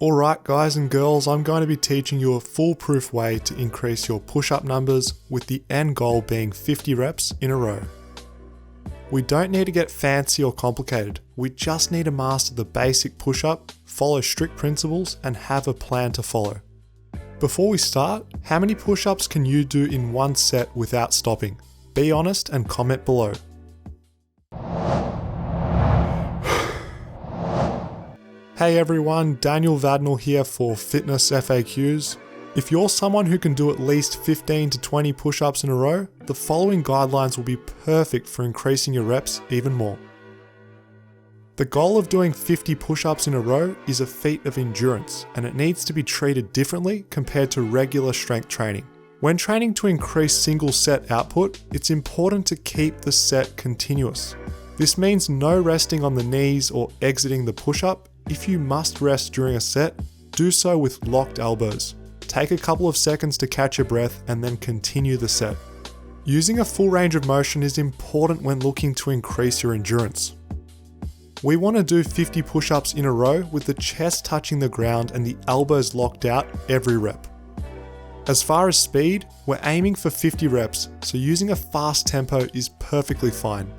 Alright guys and girls, I'm going to be teaching you a foolproof way to increase your push-up numbers with the end goal being 50 reps in a row. We don't need to get fancy or complicated, we just need to master the basic push-up, follow strict principles and have a plan to follow. Before we start, how many push-ups can you do in one set without stopping? Be honest and comment below. Hey everyone, Daniel Vadnal here for FitnessFAQs. If you're someone who can do at least 15 to 20 push-ups in a row, the following guidelines will be perfect for increasing your reps even more. The goal of doing 50 push-ups in a row is a feat of endurance, and it needs to be treated differently compared to regular strength training. When training to increase single set output, it's important to keep the set continuous. This means no resting on the knees or exiting the push-up. If you must rest during a set, do so with locked elbows. Take a couple of seconds to catch your breath and then continue the set. Using a full range of motion is important when looking to increase your endurance. We want to do 50 push-ups in a row with the chest touching the ground and the elbows locked out every rep. As far as speed, we're aiming for 50 reps, so using a fast tempo is perfectly fine.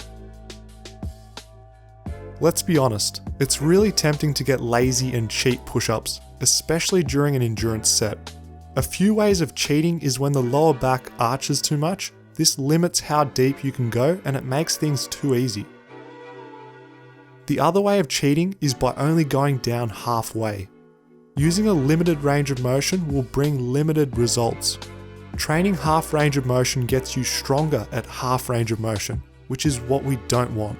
Let's be honest, it's really tempting to get lazy and cheat push-ups, especially during an endurance set. A few ways of cheating is when the lower back arches too much. This limits how deep you can go and it makes things too easy. The other way of cheating is by only going down halfway. Using a limited range of motion will bring limited results. Training half range of motion gets you stronger at half range of motion, which is what we don't want.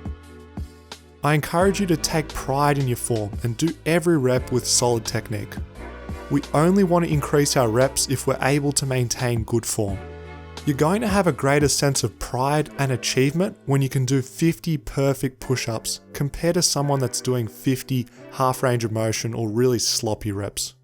I encourage you to take pride in your form and do every rep with solid technique. We only want to increase our reps if we're able to maintain good form. You're going to have a greater sense of pride and achievement when you can do 50 perfect push-ups compared to someone that's doing 50 half range of motion or really sloppy reps.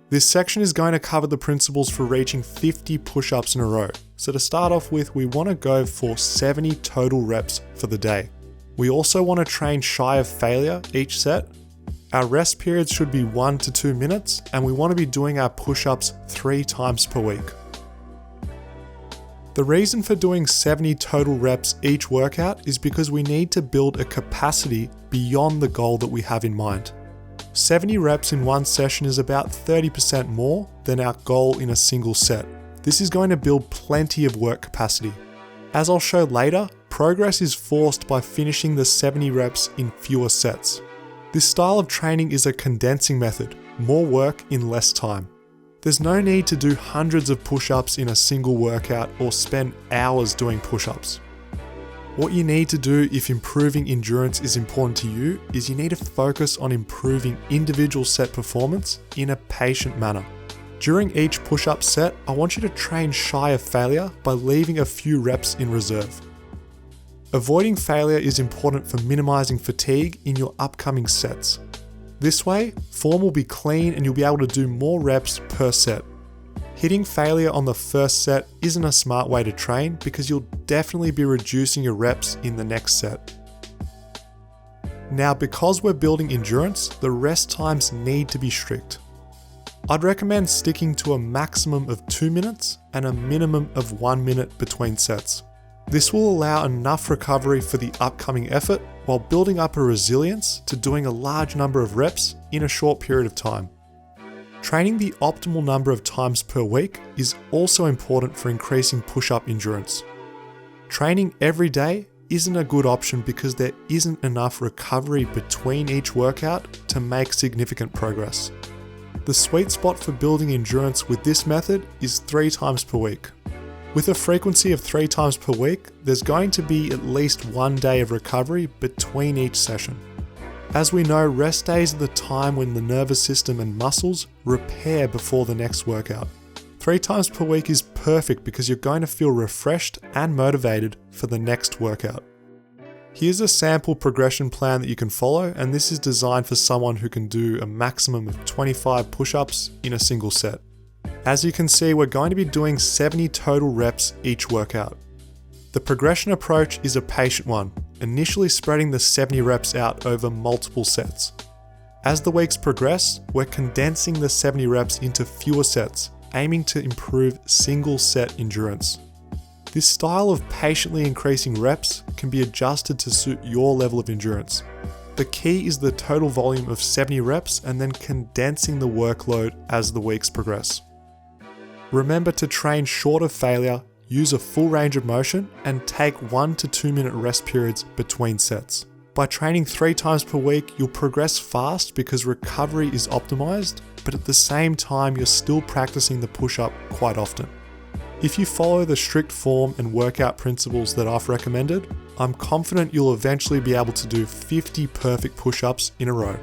This section is going to cover the principles for reaching 50 push-ups in a row. So to start off with, we want to go for 70 total reps for the day. We also want to train shy of failure each set. Our rest periods should be 1 to 2 minutes, and we want to be doing our push-ups 3 times per week. The reason for doing 70 total reps each workout is because we need to build a capacity beyond the goal that we have in mind. 70 reps in one session is about 30% more than our goal in a single set. This is going to build plenty of work capacity. As I'll show later, progress is forced by finishing the 70 reps in fewer sets. This style of training is a condensing method, more work in less time. There's no need to do hundreds of push-ups in a single workout or spend hours doing push-ups. What you need to do if improving endurance is important to you is you need to focus on improving individual set performance in a patient manner. During each push-up set, I want you to train shy of failure by leaving a few reps in reserve. Avoiding failure is important for minimizing fatigue in your upcoming sets. This way, form will be clean and you'll be able to do more reps per set. Hitting failure on the first set isn't a smart way to train because you'll definitely be reducing your reps in the next set. Now, because we're building endurance, the rest times need to be strict. I'd recommend sticking to a maximum of 2 minutes and a minimum of 1 minute between sets. This will allow enough recovery for the upcoming effort while building up a resilience to doing a large number of reps in a short period of time. Training the optimal number of times per week is also important for increasing push-up endurance. Training every day isn't a good option because there isn't enough recovery between each workout to make significant progress. The sweet spot for building endurance with this method is 3 times per week. With a frequency of 3 times per week, there's going to be at least 1 day of recovery between each session. As we know, rest days are the time when the nervous system and muscles repair before the next workout. 3 times per week is perfect because you're going to feel refreshed and motivated for the next workout. Here's a sample progression plan that you can follow, and this is designed for someone who can do a maximum of 25 push-ups in a single set. As you can see, we're going to be doing 70 total reps each workout. The progression approach is a patient one, initially spreading the 70 reps out over multiple sets. As the weeks progress, we're condensing the 70 reps into fewer sets, aiming to improve single set endurance. This style of patiently increasing reps can be adjusted to suit your level of endurance. The key is the total volume of 70 reps and then condensing the workload as the weeks progress. Remember to train short of failure, use a full range of motion, and take 1 to 2 minute rest periods between sets. By training 3 times per week, you'll progress fast because recovery is optimized, but at the same time, you're still practicing the push-up quite often. If you follow the strict form and workout principles that I've recommended, I'm confident you'll eventually be able to do 50 perfect push-ups in a row.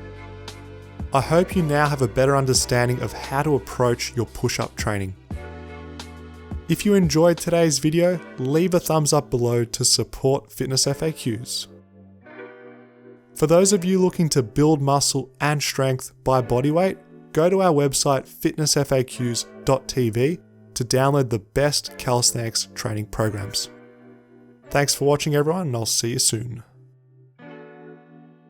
I hope you now have a better understanding of how to approach your push-up training. If you enjoyed today's video, leave a thumbs up below to support FitnessFAQs. For those of you looking to build muscle and strength by body weight, go to our website fitnessfaqs.tv to download the best calisthenics training programs. Thanks for watching everyone, and I'll see you soon.